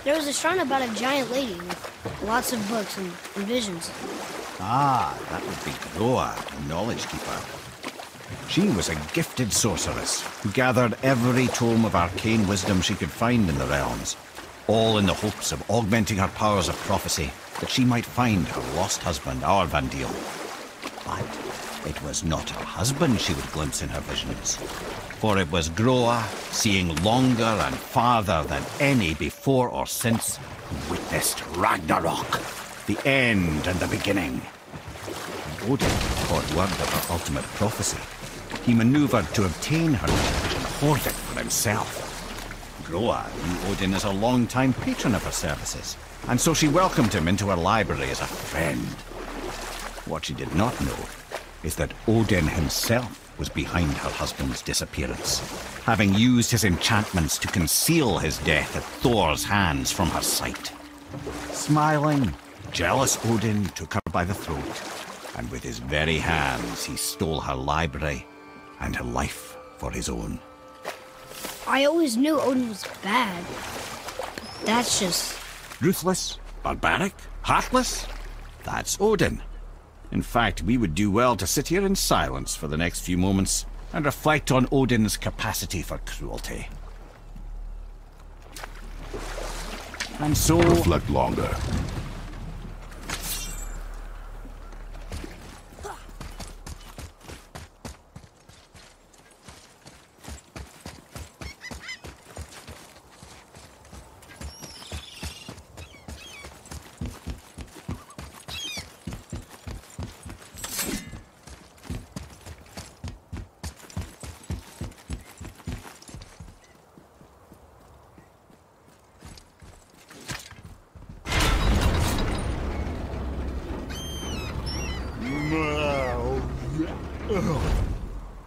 There was a shrine about a giant lady with lots of books and visions. Ah, that would be Groa, the Knowledge Keeper. She was a gifted sorceress who gathered every tome of arcane wisdom she could find in the realms, all in the hopes of augmenting her powers of prophecy, that she might find her lost husband, Arvandil. But it was not her husband she would glimpse in her visions, for it was Groa, seeing longer and farther than any before or since, who witnessed Ragnarok, the end and the beginning. When Odin caught word of her ultimate prophecy, he maneuvered to obtain her knowledge and hoard it for himself. Groa knew Odin as a long-time patron of her services, and so she welcomed him into her library as a friend. What she did not know is that Odin himself was behind her husband's disappearance, having used his enchantments to conceal his death at Thor's hands from her sight. Smiling, jealous Odin took her by the throat, and with his very hands he stole her library and her life for his own. I always knew Odin was bad. That's just... Ruthless, barbaric, heartless? That's Odin. In fact, we would do well to sit here in silence for the next few moments and reflect on Odin's capacity for cruelty. And so... Reflect longer.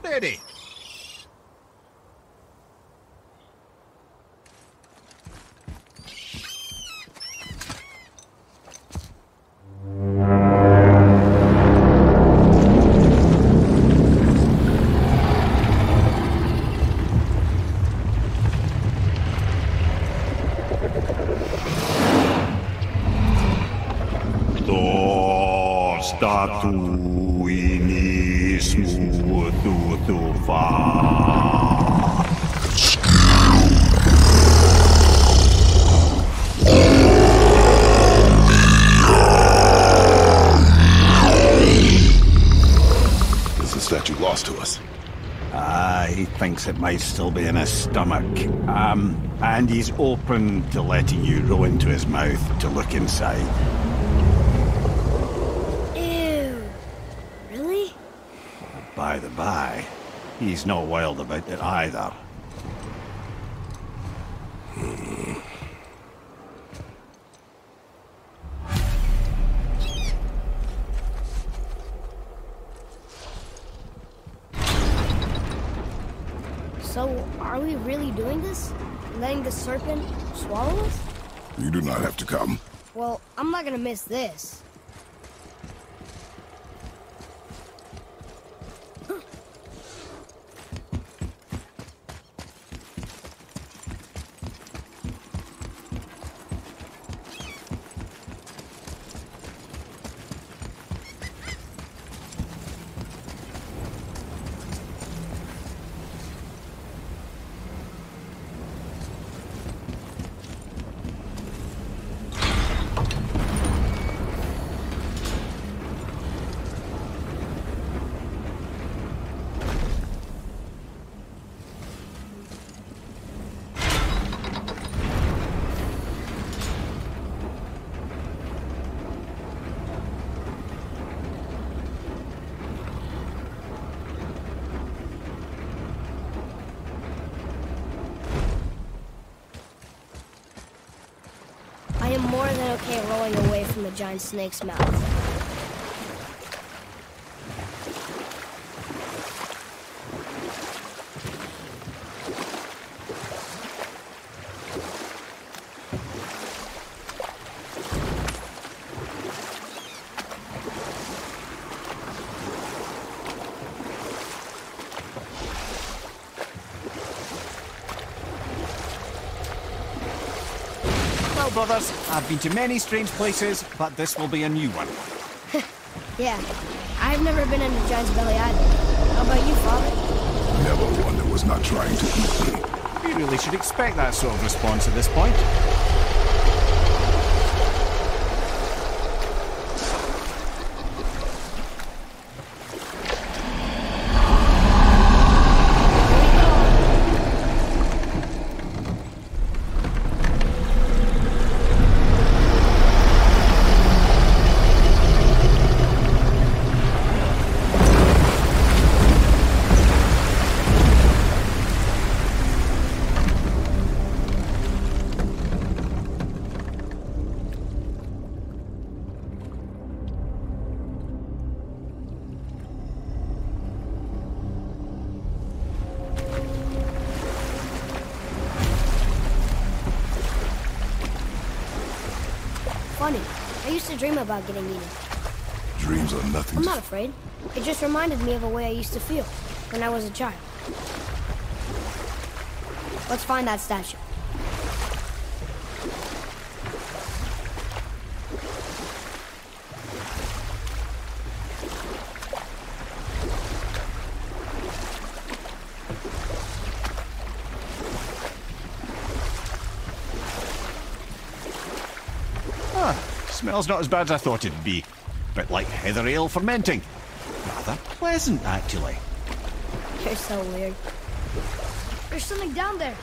Lady! He thinks it might still be in his stomach. And he's open to letting you roll into his mouth to look inside. Ew. Really? By the by, he's not wild about it either. So, are we really doing this? Letting the serpent swallow us? You do not have to come. Well, I'm not gonna miss this. I am more than okay rolling away from the giant snake's mouth. brothers. I've been to many strange places, but this will be a new one. Yeah, I've never been in a giant's belly either. How about you, Father? Never one that was not trying to eat me. You really should expect that sort of response at this point. Funny. I used to dream about getting eaten. Dreams are nothing. I'm not afraid. It just reminded me of a way I used to feel when I was a child. Let's find that statue. Smells not as bad as I thought it'd be. Bit like heather ale fermenting. Rather pleasant, actually. You're so weird. There's something down there.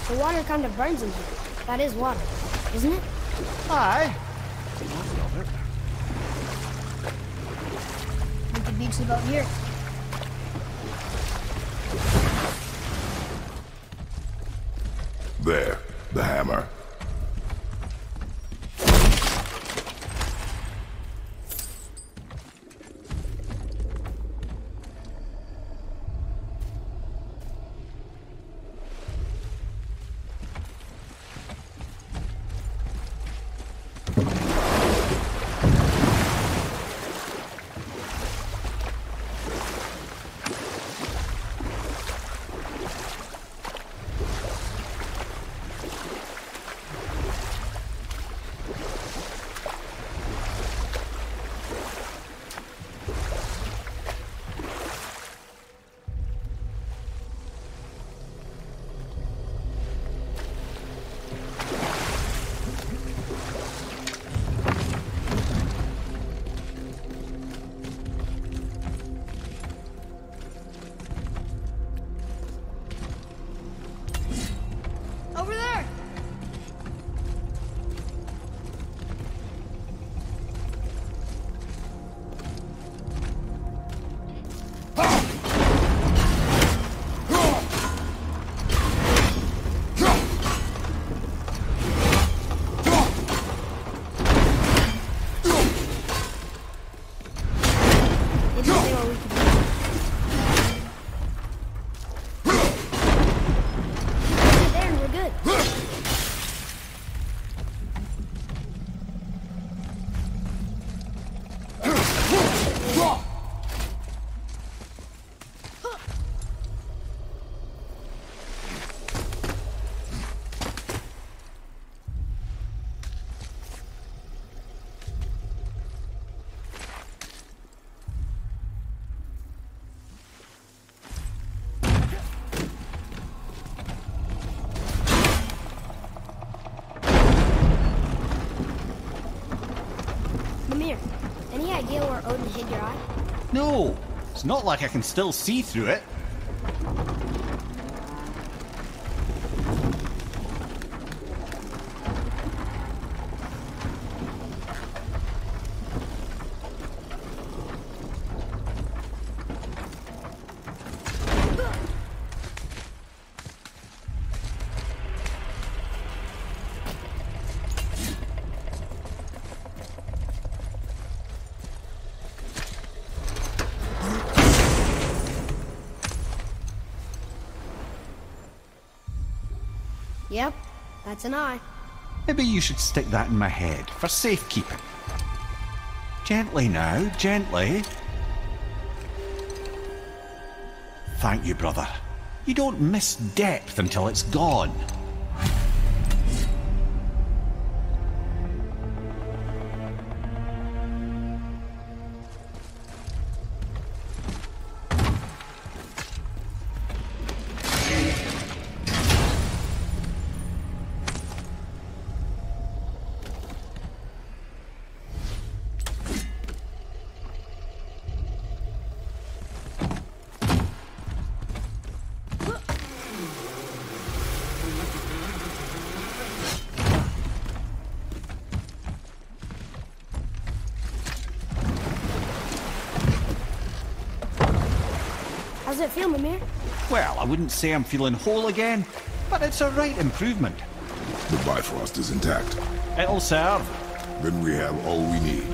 The water kind of burns in here. That is water, isn't it? Aye. We could beach the boat here. There, the hammer. Over there! Any idea where Odin hid your eye? No, it's not like I can still see through it. Yep, that's an eye. Maybe you should stick that in my head for safekeeping. Gently now, gently. Thank you, brother. You don't miss depth until it's gone. How's it feel, Mimir? Well, I wouldn't say I'm feeling whole again, but it's a right improvement. The Bifrost is intact. It'll serve. Then we have all we need.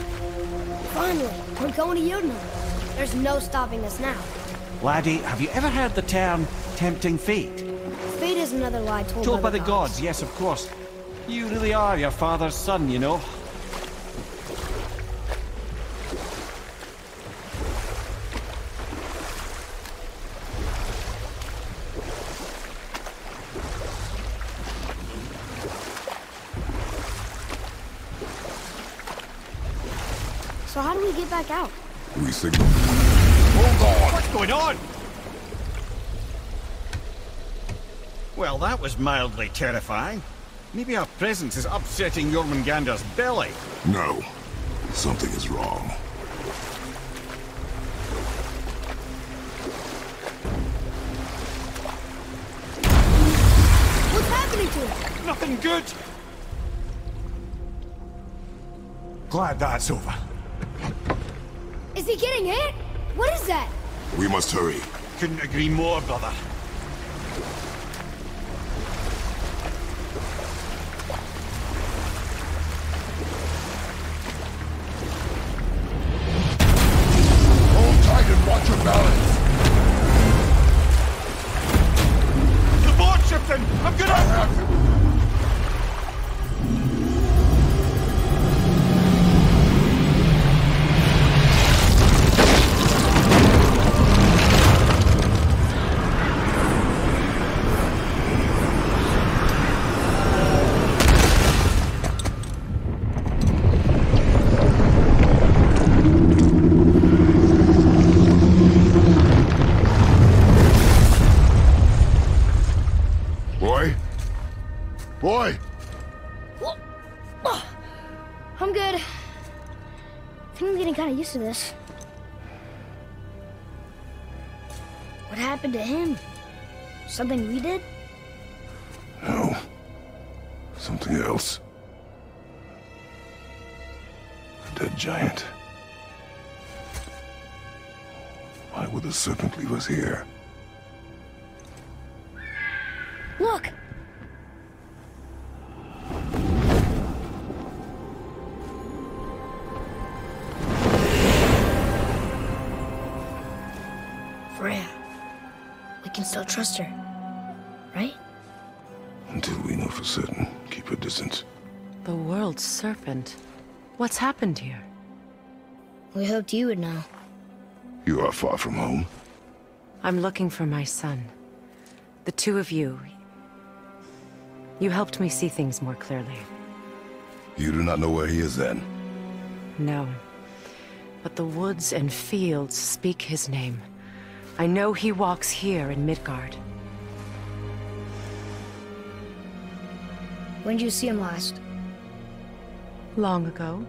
Finally, we're going to Yudna. There's no stopping us now. Laddie, have you ever heard the term tempting fate? Fate is another lie Told by the gods, yes, of course. You really are your father's son, you know. So how do we get back out? We signal. Hold on! What's going on? Well, that was mildly terrifying. Maybe our presence is upsetting Jormungandr's belly. No. Something is wrong. What's happening to him? Nothing good! Glad that's over. Is he getting hit? What is that? We must hurry. Couldn't agree more, brother. Hold tight and watch your balance. The board shifting! I'm gonna... I have him. Boy! I'm good. I think I'm getting kind of used to this. What happened to him? Something we did? No. Something else. A dead giant. Why would the serpent leave us here? Look! Freya. We can still trust her, right? Until we know for certain, keep a distance. The world's serpent. What's happened here? We hoped you would know. You are far from home. I'm looking for my son. The two of you. You helped me see things more clearly. You do not know where he is then? No. But the woods and fields speak his name. I know he walks here in Midgard. When did you see him last? Long ago.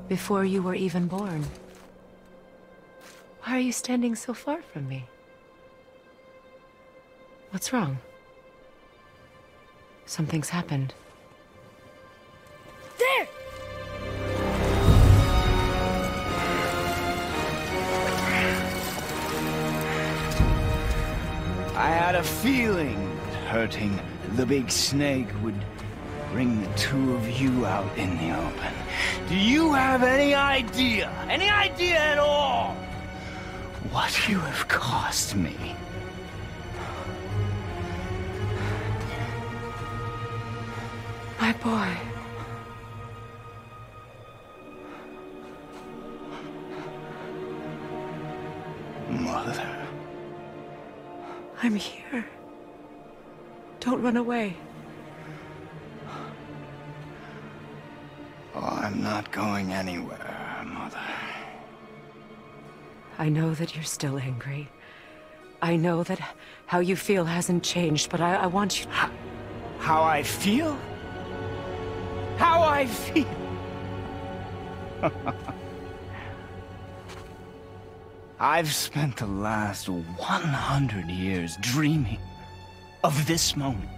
Before you were even born. Why are you standing so far from me? What's wrong? Something's happened. There! I had a feeling that hurting the big snake would bring the two of you out in the open. Do you have any idea at all, what you have cost me? My boy. Mother. I'm here. Don't run away. Oh, I'm not going anywhere, Mother. I know that you're still angry. I know that how you feel hasn't changed, but I want you... How I feel? How I feel? I've spent the last 100 years dreaming of this moment.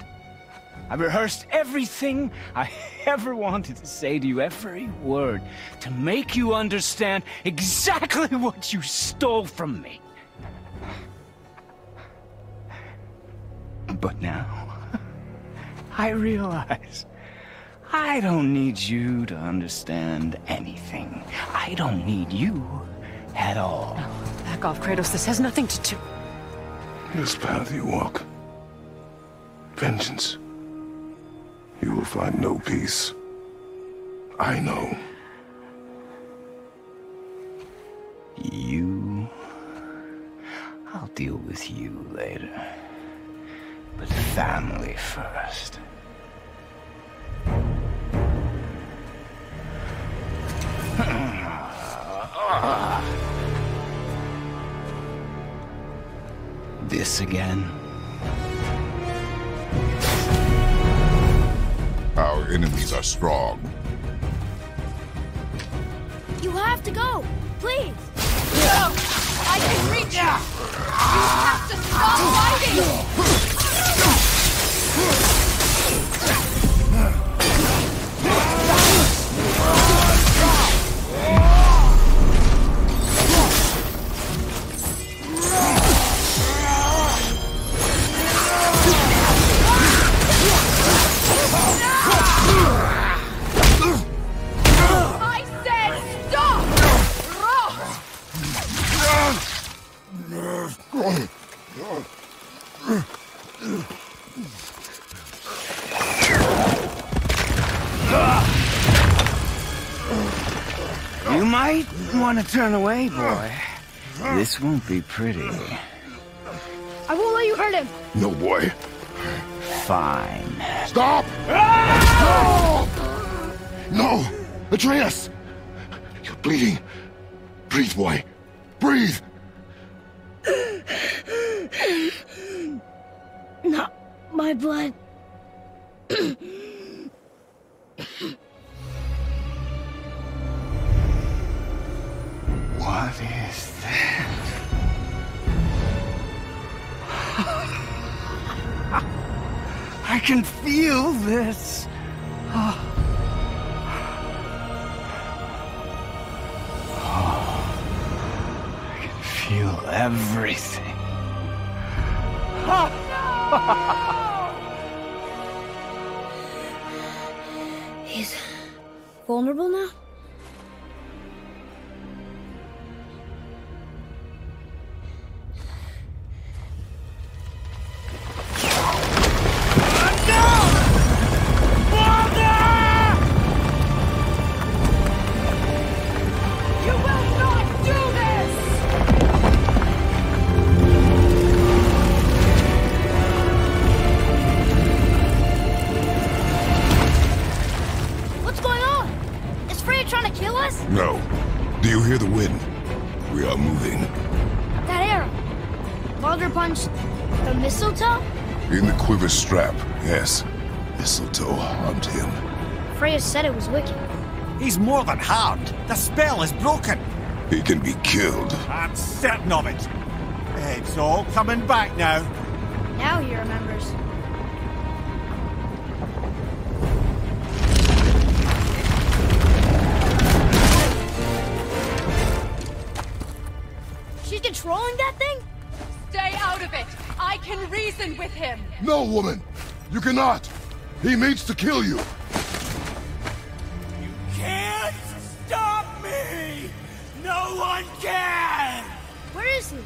I rehearsed everything I ever wanted to say to you, every word, to make you understand exactly what you stole from me. But now, I realize I don't need you to understand anything. I don't need you at all. No, back off, Kratos. This has nothing to do... This path you walk, vengeance, you will find no peace. I know. You... I'll deal with you later. But family first. This again? Our enemies are strong. You have to go, please. No! I can reach you! You have to stop fighting! I said stop! You might want to turn away, boy. This won't be pretty. I won't let you hurt him. No, boy. Fine. Stop! No! Atreus! You're bleeding. Breathe, boy. Breathe! Not my blood. What is that? I can feel this. I can feel everything. He's vulnerable now? No. Do you hear the wind? We are moving. That arrow. Baldur punched the mistletoe? In the quiver strap, yes. Mistletoe harmed him. Freya said it was wicked. He's more than harmed. The spell is broken. He can be killed. I'm certain of it. It's all coming back now. Now he remembers. She's controlling that thing? Stay out of it! I can reason with him! No, woman! You cannot! He means to kill you! You can't stop me! No one can! Where is he?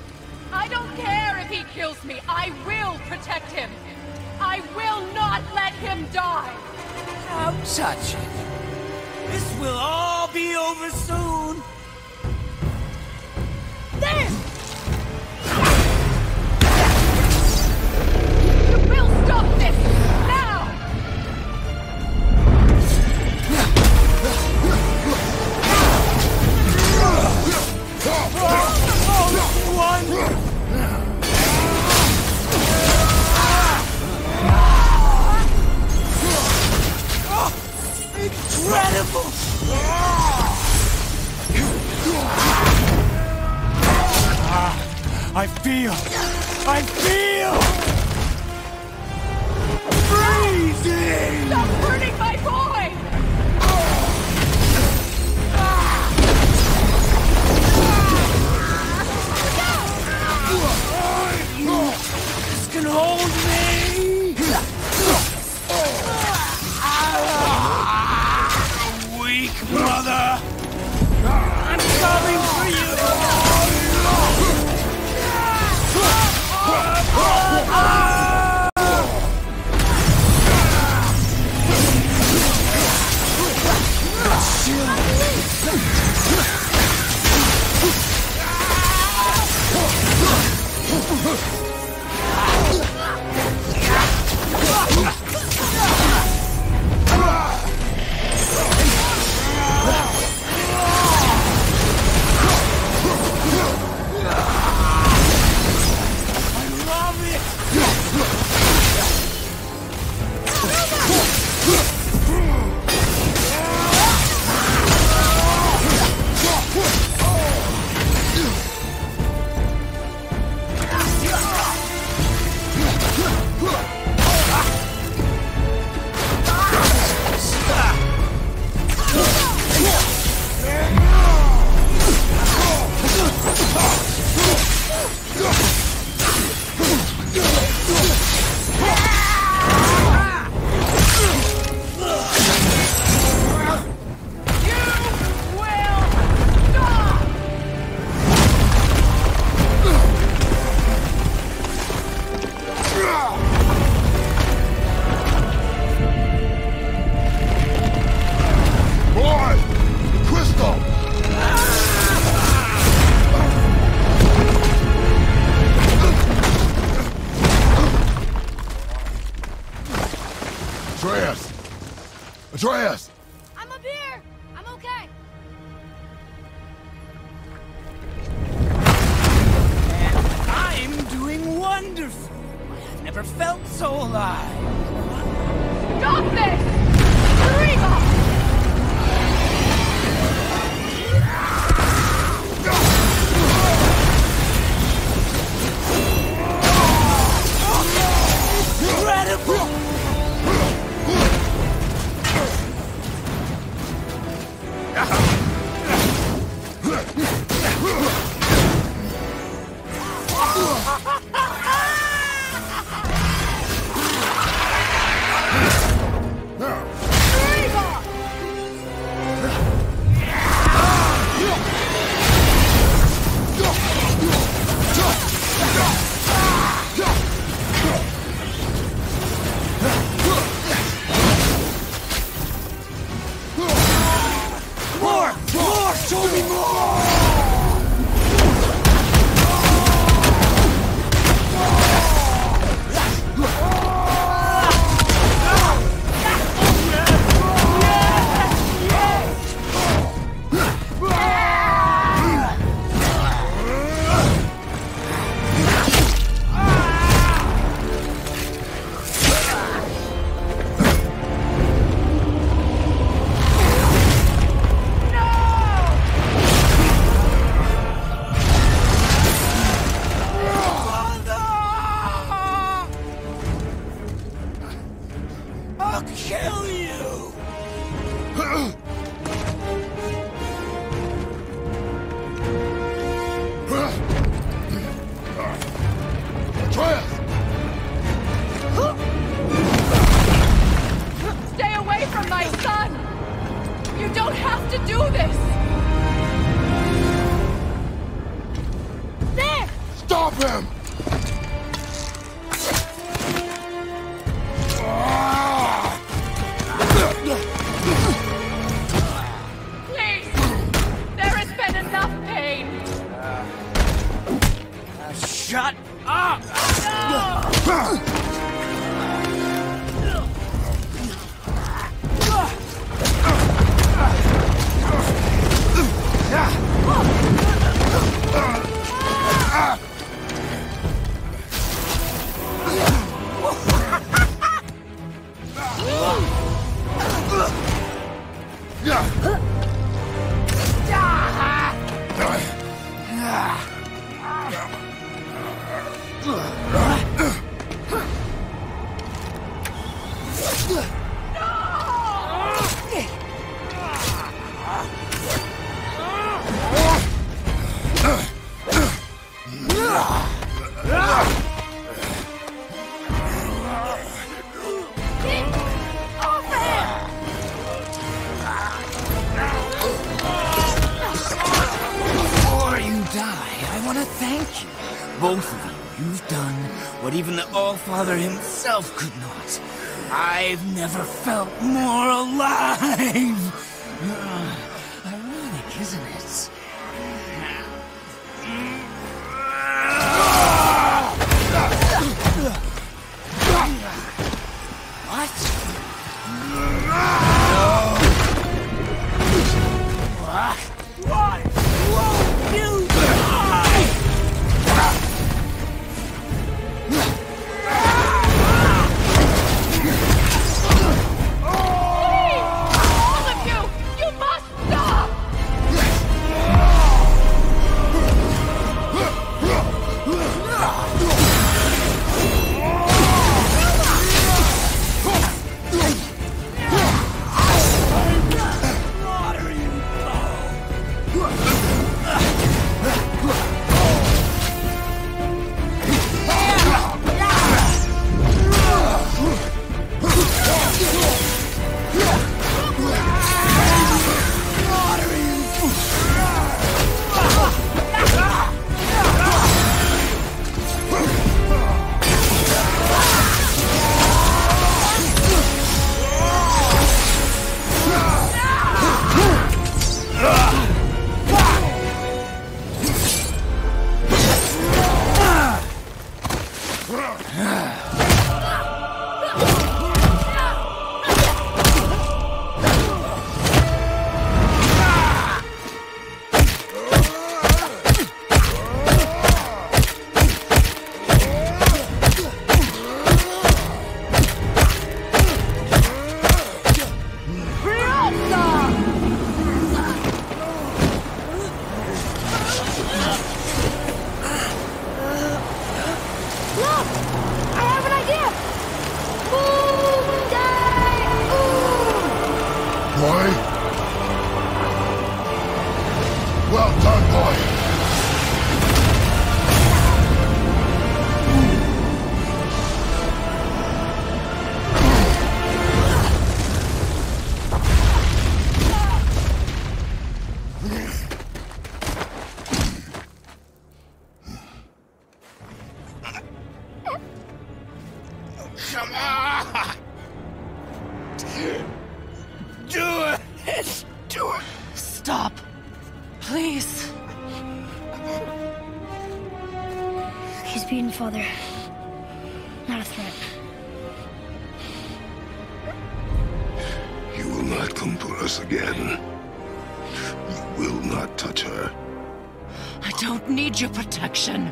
I don't care if he kills me! I will protect him! I will not let him die! Don't touch it. This will all be over soon. There! You will stop this! Now! Incredible! I feel freezing! Stop hurting my boy! This can hold me! Atreus! I'm up here! I'm okay! I'm doing wonderful. I've never felt so alive. Stop this! Reba! Incredible! More! Show me more! I'll kill you! Atreus! Stay away from my son! You don't have to do this! There! Stop him! Please! There has been enough pain! Shut up! Before you die, I want to thank you. Both of you. You've done what even the Allfather himself could not. I've never felt more alive! Ironic, isn't it? What? Why won't you die? Please! All of you! You must boy. Well done, boy. Come on! Do it! Do it! Stop. Please. He's beaten, Father. Not a threat. You will not come for us again. You will not touch her. I don't need your protection.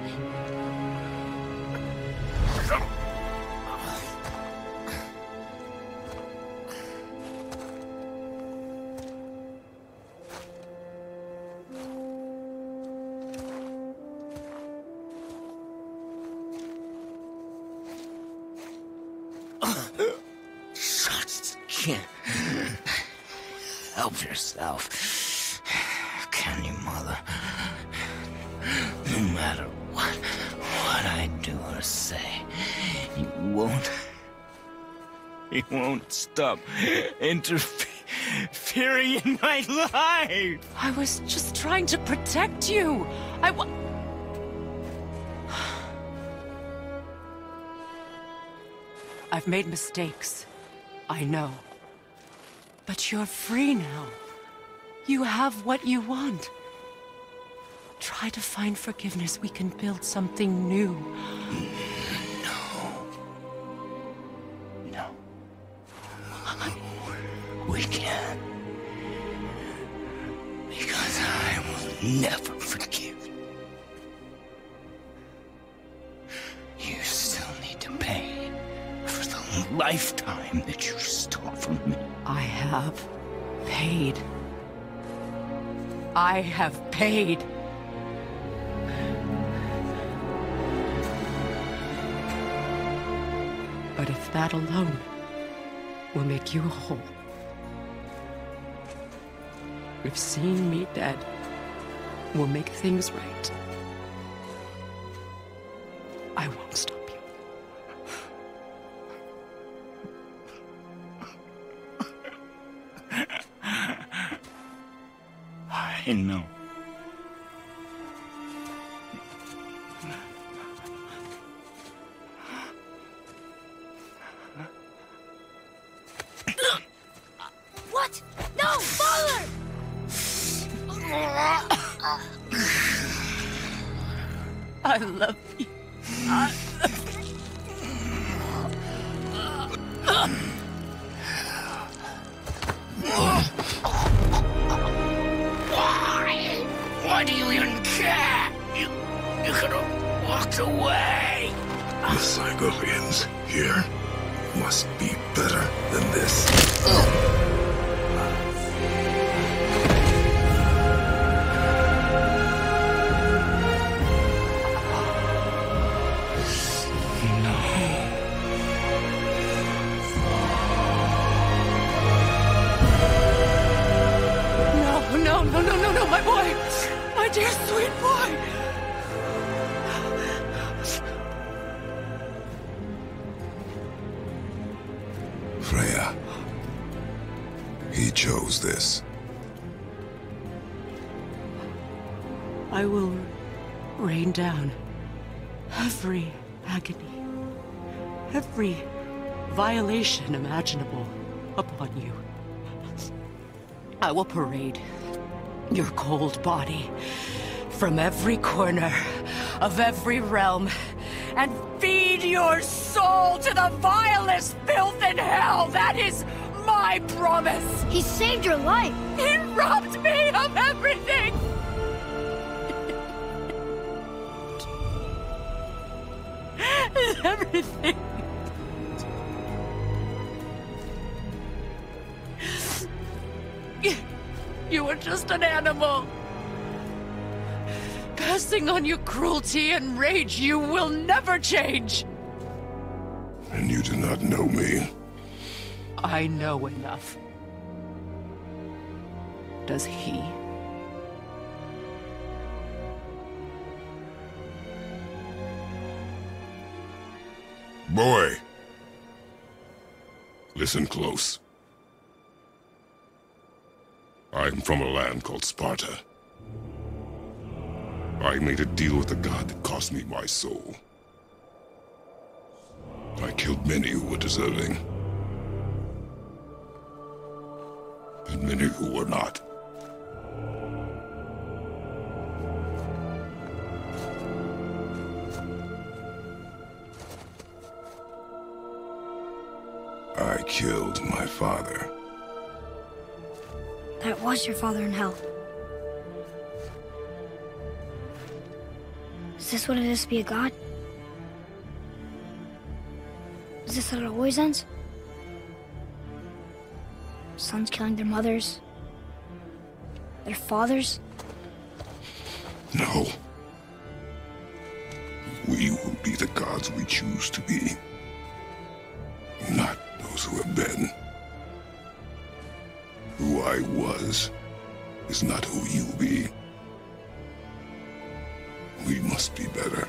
Help yourself. Can you, Mother? No matter what I do or say, you won't stop interfering in my life. I was just trying to protect you. I've made mistakes. I know. But you're free now. You have what you want. Try to find forgiveness. We can build something new. No. We can't. Because I will never forgive you. You still need to pay for the lifetime that you stole from me. I have paid. I have paid. But if that alone will make you whole, if seeing me dead will make things right, I won't stop you. I know. What? No, Father! I love you. Why do you even care? You could have walked away. The Cygolians here must be better than this. No, my boy! My dear sweet boy! Freya. He chose this. I will rain down every agony, every violation imaginable upon you. I will parade your cold body from every corner of every realm and feed your soul to the vilest filth in hell. That is my promise. He saved your life. He robbed me of everything. Everything. You were just an animal. Passing on your cruelty and rage, you will never change. And you do not know me. I know enough. does he. Boy! Listen close. I'm from a land called Sparta. I made a deal with the god that cost me my soul. I killed many who were deserving. And many who were not. I killed my father. That was your father in hell. Is this what it is to be a god? Is this how it always ends? Sons killing their mothers? Their fathers? No. We will be the gods we choose to be. Not those who have been. Who I was is not who you'll be. We must be better.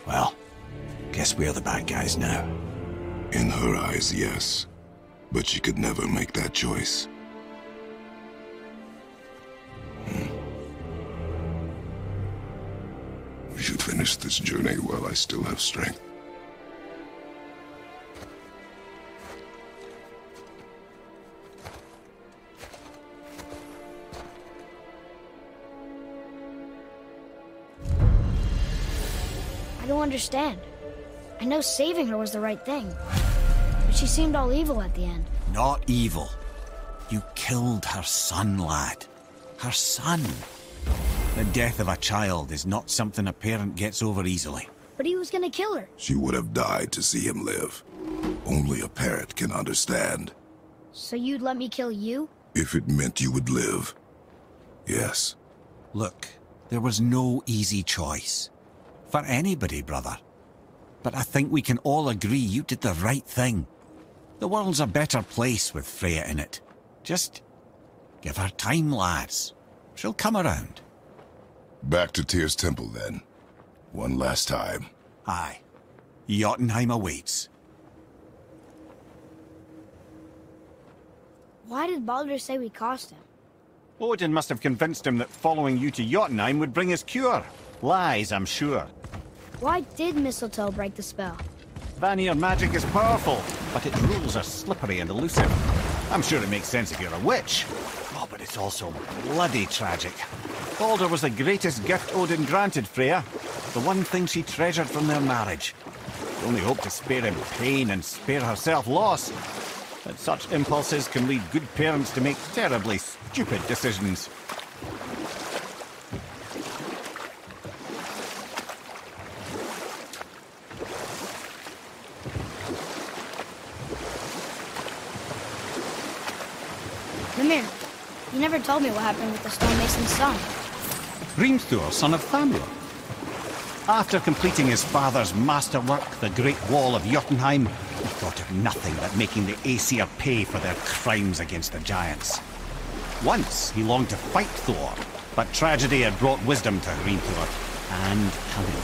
Well, guess we're the bad guys now. In her eyes, yes. But she could never make that choice. We should finish this journey while I still have strength. I don't understand. I know saving her was the right thing. But she seemed all evil at the end. Not evil. You killed her son, lad. Her son. The death of a child is not something a parent gets over easily. But he was gonna kill her. She would have died to see him live. Only a parent can understand. So you'd let me kill you? If it meant you would live. Yes. Look, there was no easy choice. For anybody, brother. But I think we can all agree you did the right thing. The world's a better place with Freya in it. Just give her time, lads. She'll come around. Back to Tyr's temple, then. One last time. Aye. Jotunheim awaits. Why did Baldur say we cost him? Odin must have convinced him that following you to Jotunheim would bring his cure. Lies, I'm sure. Why did mistletoe break the spell? Vanir magic is powerful, but its rules are slippery and elusive. I'm sure it makes sense if you're a witch. Oh, but it's also bloody tragic. Baldur was the greatest gift Odin granted Freya. The one thing she treasured from their marriage. She only hoped to spare him pain and spare herself loss. But such impulses can lead good parents to make terribly stupid decisions. Mimir, you never told me what happened with the stonemason's son. Hrimthur, son of Thamur. After completing his father's masterwork, the Great Wall of Jotunheim, he thought of nothing but making the Aesir pay for their crimes against the giants. Once he longed to fight Thor, but tragedy had brought wisdom to Hrimthur, and cunning.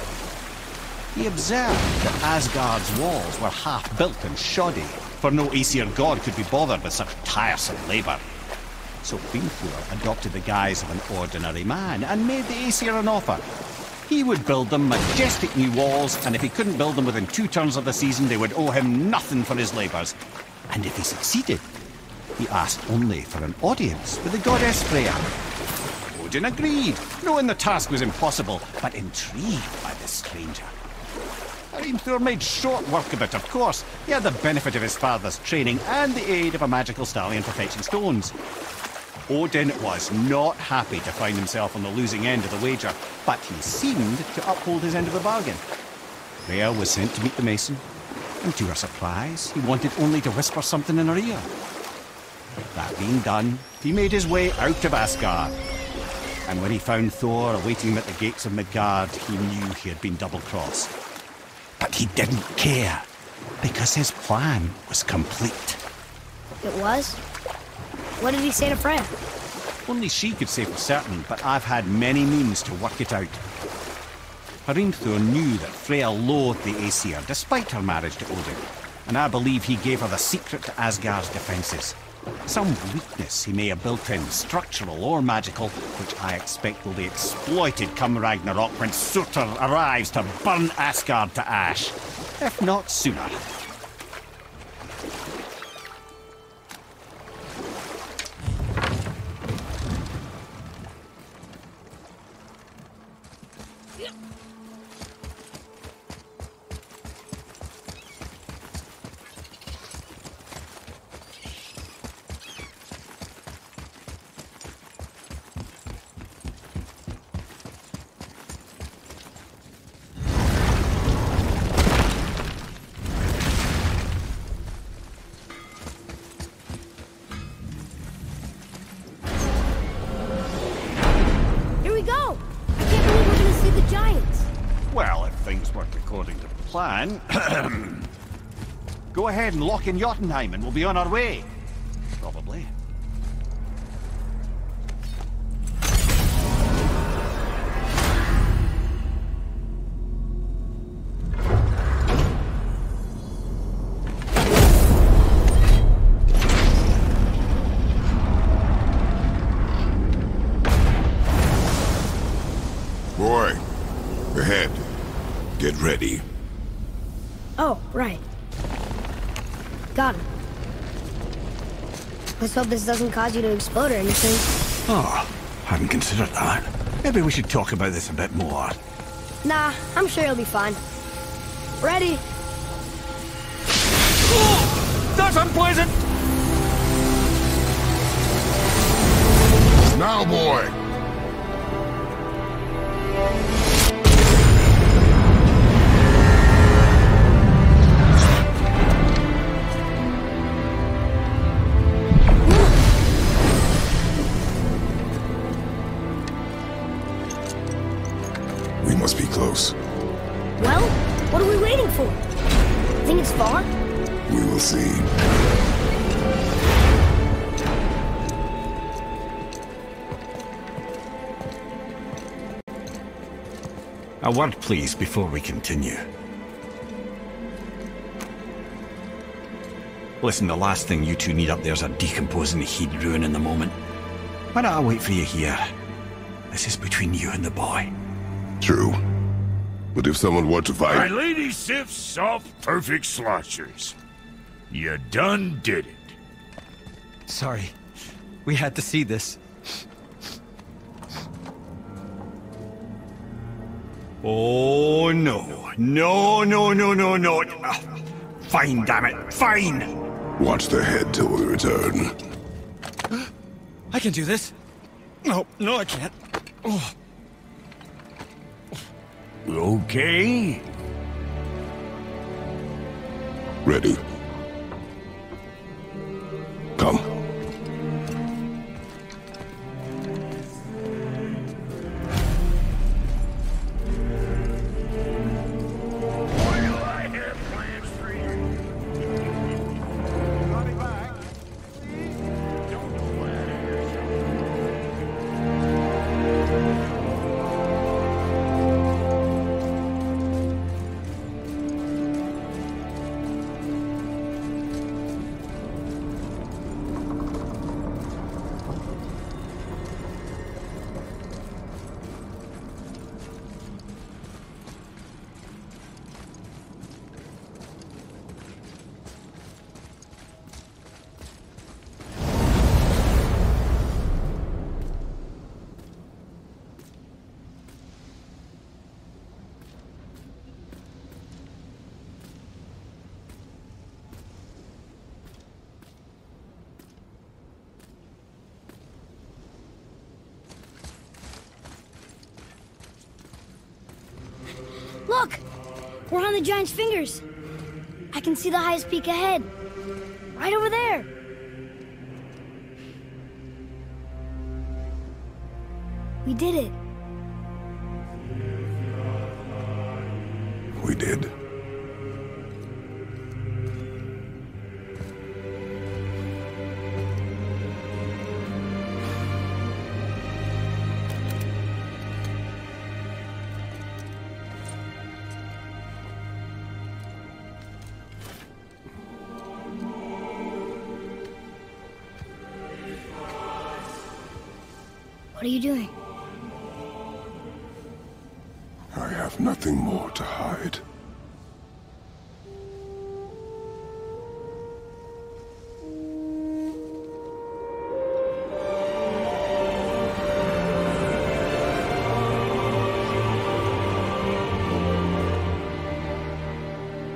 He observed that Asgard's walls were half-built and shoddy, for no Aesir god could be bothered with such tiresome labour. So Hrimthur adopted the guise of an ordinary man and made the Aesir an offer. He would build them majestic new walls, and if he couldn't build them within 2 turns of the season, they would owe him nothing for his labours. And if he succeeded, he asked only for an audience with the goddess Freya. Odin agreed, knowing the task was impossible, but intrigued by the stranger. Hrimthur made short work of it, of course. He had the benefit of his father's training and the aid of a magical stallion for fetching stones. Odin was not happy to find himself on the losing end of the wager, but he seemed to uphold his end of the bargain. Freya was sent to meet the mason, and to her surprise, he wanted only to whisper something in her ear. That being done, he made his way out of Asgard. And when he found Thor awaiting him at the gates of Midgard, he knew he had been double-crossed. But he didn't care, because his plan was complete. It was? What did he say to Freya? Only she could say for certain, but I've had many means to work it out. Hrimthur knew that Freya loathed the Aesir, despite her marriage to Odin, and I believe he gave her the secret to Asgard's defences. Some weakness he may have built in, structural or magical, which I expect will be exploited come Ragnarok when Surtur arrives to burn Asgard to ash. If not sooner. Well, if things work according to plan... Go ahead and lock in Jotunheim and we'll be on our way. Probably. Boy, ahead. Get ready. Oh, right. Got him. Let's hope this doesn't cause you to explode or anything. Oh, hadn't considered that. Maybe we should talk about this a bit more. Nah, I'm sure you'll be fine. Ready? Oh, that's unpleasant! Now, boy! We must be close. Well, what are we waiting for? Think it's far? We will see. A word, please, before we continue. Listen, the last thing you two need up there's a decomposing heat ruining the moment. Why don't I wait for you here? This is between you and the boy. True. But if someone were to My fight... lady Sif's soft, perfect sloshers. You done did it. Sorry. We had to see this. Oh, no. No, no, no, no, no. Fine, damn it. Fine! Watch their head till we return. I can do this. No, I can't. Oh. Okay. Ready. Come. Why do I have plans for you? Coming back. Don't go out of here. Look! We're on the giant's fingers. I can see the highest peak ahead. Right over there. We did it. We did. What are you doing? I have nothing more to hide.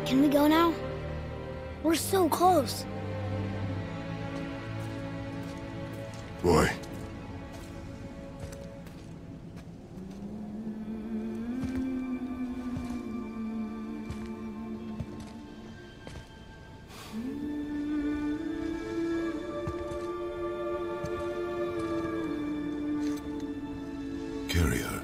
Can we go now? We're so close. Boy. Carry her.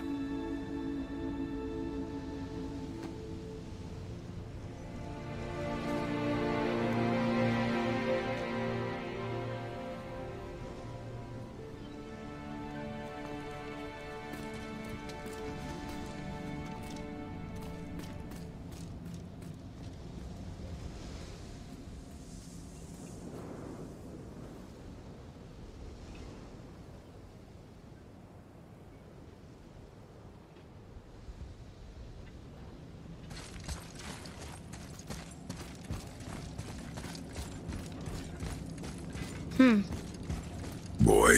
Boy.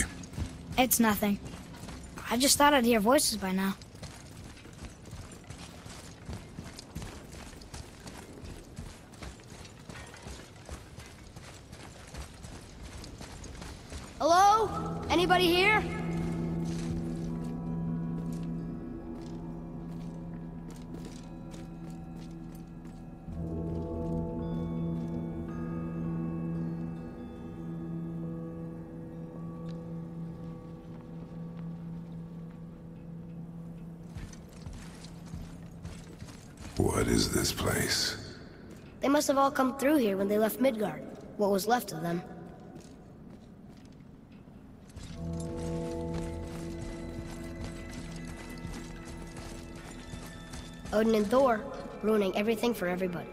It's nothing. I just thought I'd hear voices by now. Hello? Anybody here? What is this place? They must have all come through here when they left Midgard. What was left of them. Odin and Thor, ruining everything for everybody.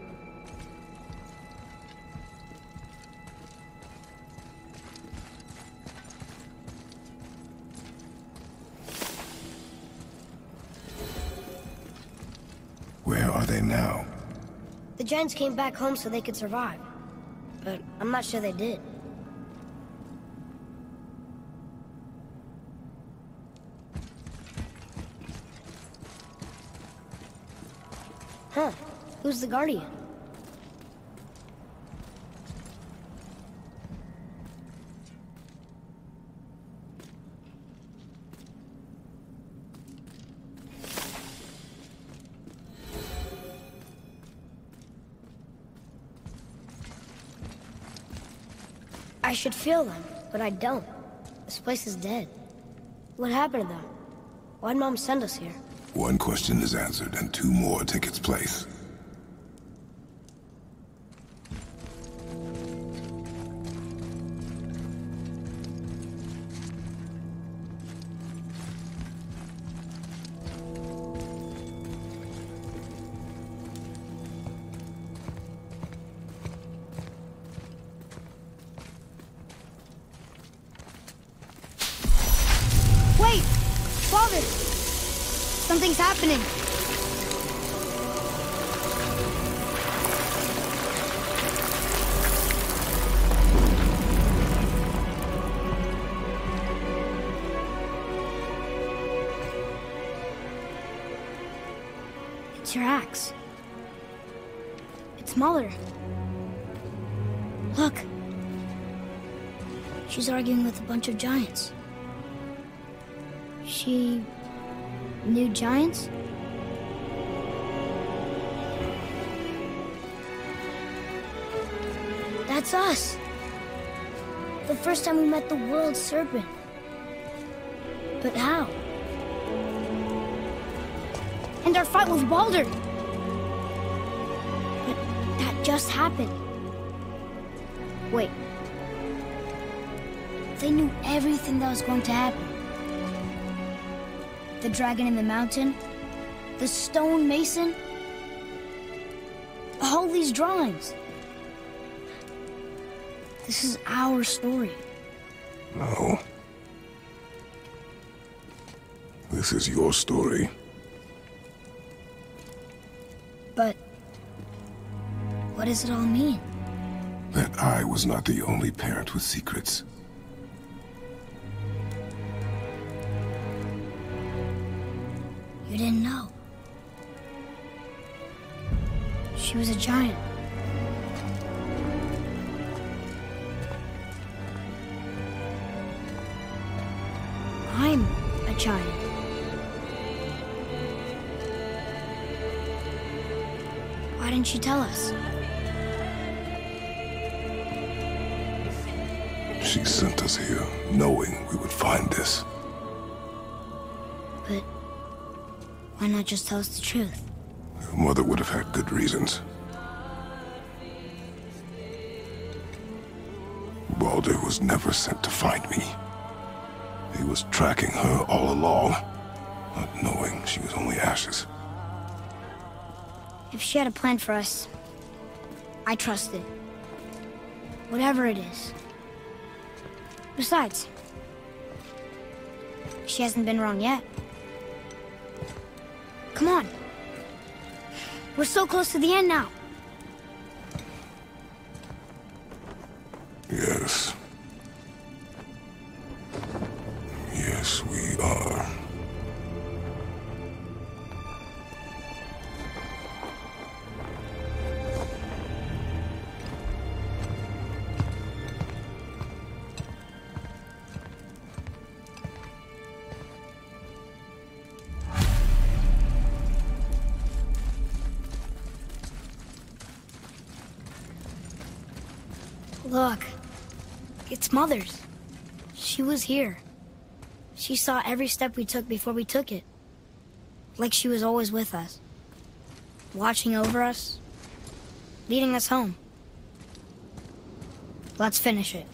Where are they now? The giants came back home so they could survive. But I'm not sure they did. Huh. Who's the Guardian? I should feel them, but I don't. This place is dead. What happened to them? Why'd Mom send us here? One question is answered, and two more take its place. Wait! Father! Something's happening! It's your axe. It's Mother. Look. She's arguing with a bunch of giants. She knew giants? That's us. The first time we met the world serpent. But how? And our fight with Baldur. But that just happened. Wait. They knew everything that was going to happen. The dragon in the mountain, the stone mason, all these drawings. This is our story. No. This is your story. But what does it all mean? That I was not the only parent with secrets. You didn't know. She was a giant. I'm a giant. Why didn't you tell us? She sent us here, knowing we would find this. But why not just tell us the truth? Your mother would have had good reasons. Baldur was never sent to find me. He was tracking her all along, not knowing she was only ashes. If she had a plan for us, I trust it. Whatever it is. Besides, she hasn't been wrong yet. Come on. We're so close to the end now. Yes. Yes, we are. Look, it's Mother's. She was here. She saw every step we took before we took it. Like she was always with us. Watching over us. Leading us home. Let's finish it.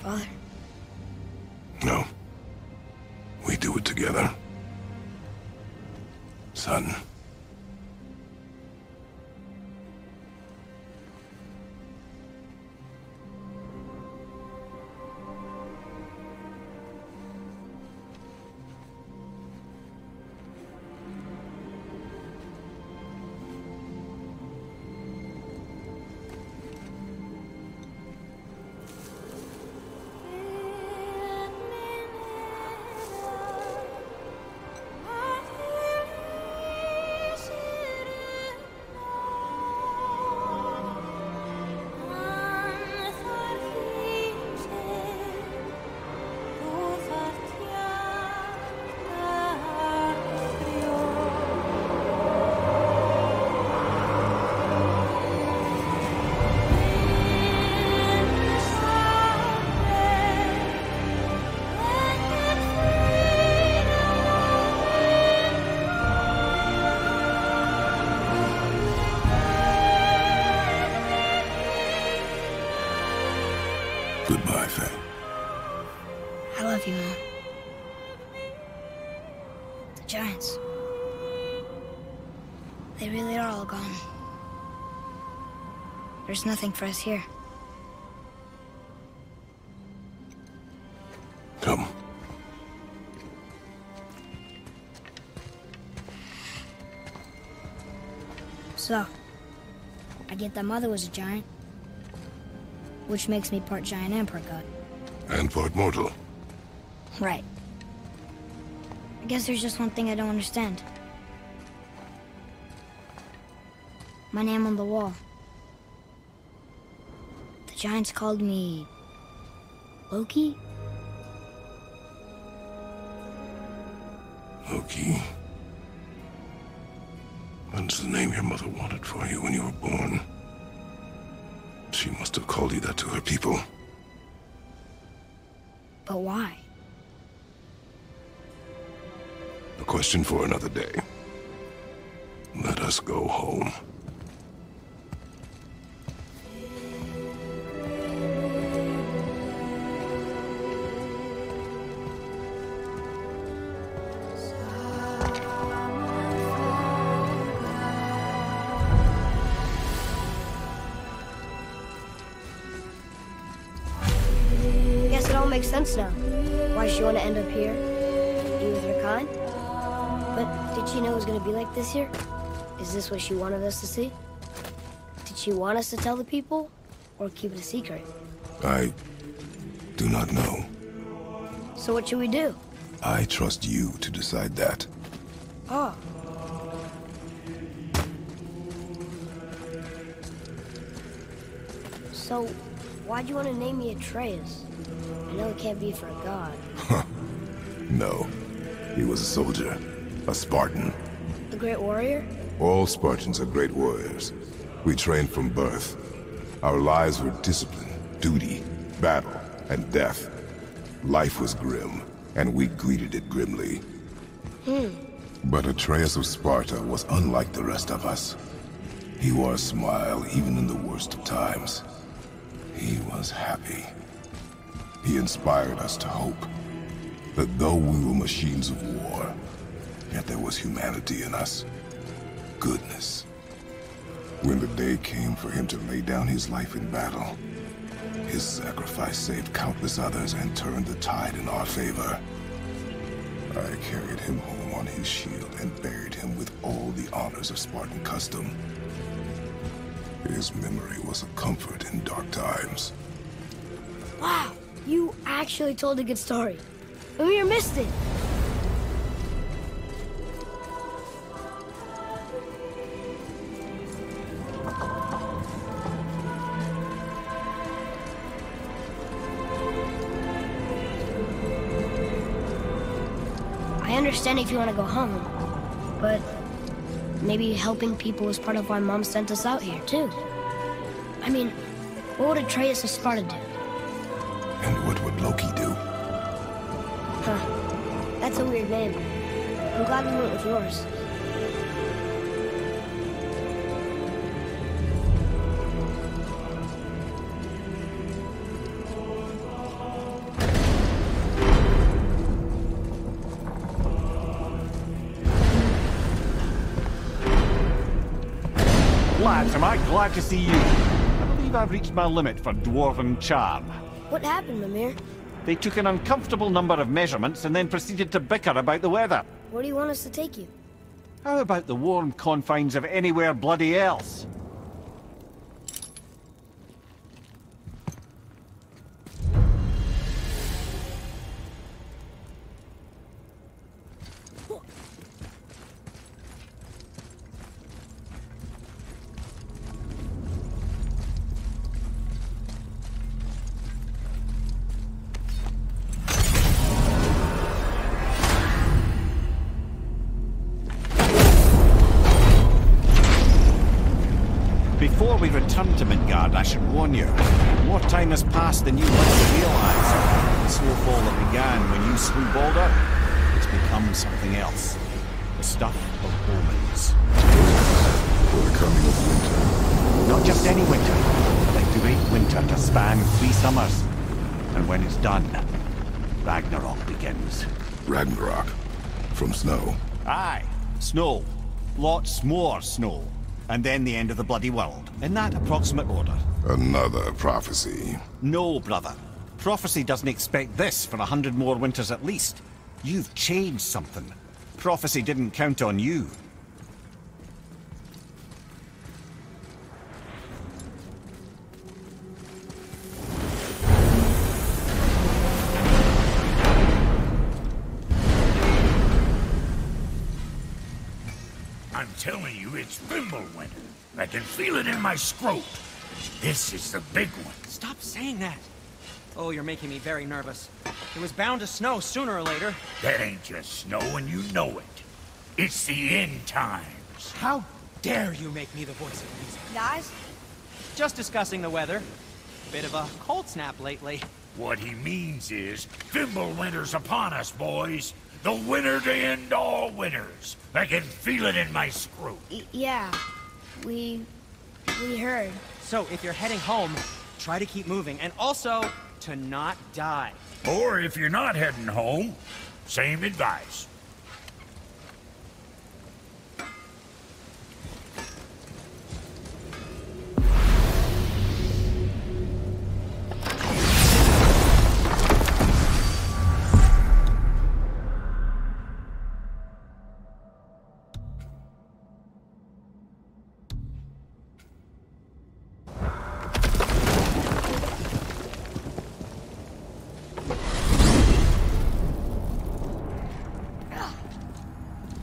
Father? No. We do it together. Son. Goodbye, Faye. I love you, Mom. The giants. They really are all gone. There's nothing for us here. Come. So, I get that Mother was a giant, which makes me part giant and part god. And part mortal. Right. I guess there's just one thing I don't understand. My name on the wall. The giants called me... Loki? Loki. That's the name your mother wanted for you when you were born. She must have called you that to her people. But why? A question for another day. Let us go home. Guess it all makes sense now. Why she want to end up here? Be with her kind? But did she know it was going to be like this here? Is this what she wanted us to see? Did she want us to tell the people? Or keep it a secret? I do not know. So what should we do? I trust you to decide that. Oh. So, why'd you want to name me Atreus? I know it can't be for a god. No. He was a soldier. A Spartan. A great warrior? All Spartans are great warriors. We trained from birth. Our lives were discipline, duty, battle, and death. Life was grim, and we greeted it grimly. But Atreus of Sparta was unlike the rest of us. He wore a smile even in the worst of times. He was happy. He inspired us to hope that though we were machines of war, yet there was humanity in us. Goodness. When the day came for him to lay down his life in battle, his sacrifice saved countless others and turned the tide in our favor. I carried him home on his shield and buried him with all the honors of Spartan custom. His memory was a comfort in dark times. Wow, you actually told a good story. And we missed it. I understand if you want to go home, but maybe helping people is part of why Mom sent us out here, too. I mean, what would Atreus of Sparta do? And what would Loki do? Huh. That's a weird name. I'm glad we went with yours. Lads, am I glad to see you. I believe I've reached my limit for dwarven charm. What happened, Mimir? They took an uncomfortable number of measurements and then proceeded to bicker about the weather. Where do you want us to take you? How about the warm confines of anywhere bloody else? Before we return to Midgard, I should warn you. More time has passed than you might realize. The slow fall that began when you slew Baldur, it's become something else. The stuff of omens. For the coming of winter. Not just any winter, but a great winter to span 3 summers. And when it's done, Ragnarok begins. Ragnarok. From snow. Aye, snow. Lots more snow. And then the end of the bloody world. In that approximate order. Another prophecy. No, brother. Prophecy doesn't expect this for 100 more winters at least. You've changed something. Prophecy didn't count on you. I'm telling you, it's Fimbulwinter. I can feel it in my scrot. This is the big one. Stop saying that. Oh, you're making me very nervous. It was bound to snow sooner or later. That ain't just snow and you know it. It's the end times. How dare you make me the voice of reason? Guys? Just discussing the weather. Bit of a cold snap lately. What he means is, Fimbulwinter's upon us, boys. The winter to end all winters. I can feel it in my scrot. Yeah. We heard. So, if you're heading home, try to keep moving, and also to not die. Or if you're not heading home, same advice.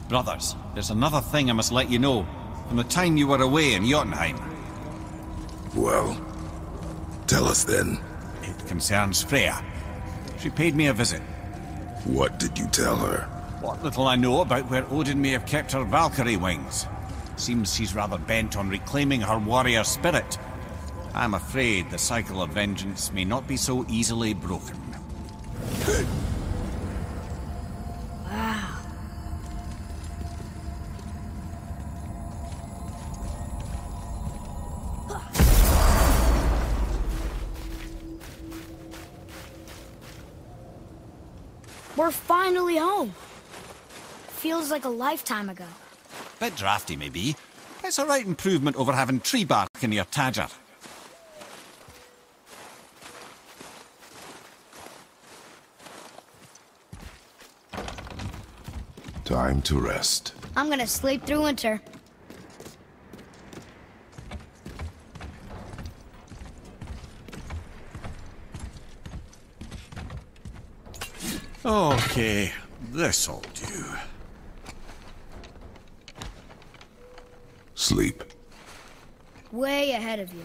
Brothers, there's another thing I must let you know. From the time you were away in Jotunheim. Well, tell us then. It concerns Freya. She paid me a visit. What did you tell her? What little I know about where Odin may have kept her Valkyrie wings. Seems she's rather bent on reclaiming her warrior spirit. I'm afraid the cycle of vengeance may not be so easily broken. Wow. We're finally home. Feels like a lifetime ago. Bit drafty, maybe. It's a right improvement over having tree bark in your tadger. Time to rest. I'm gonna sleep through winter. Okay, this'll do. Sleep. Way ahead of you.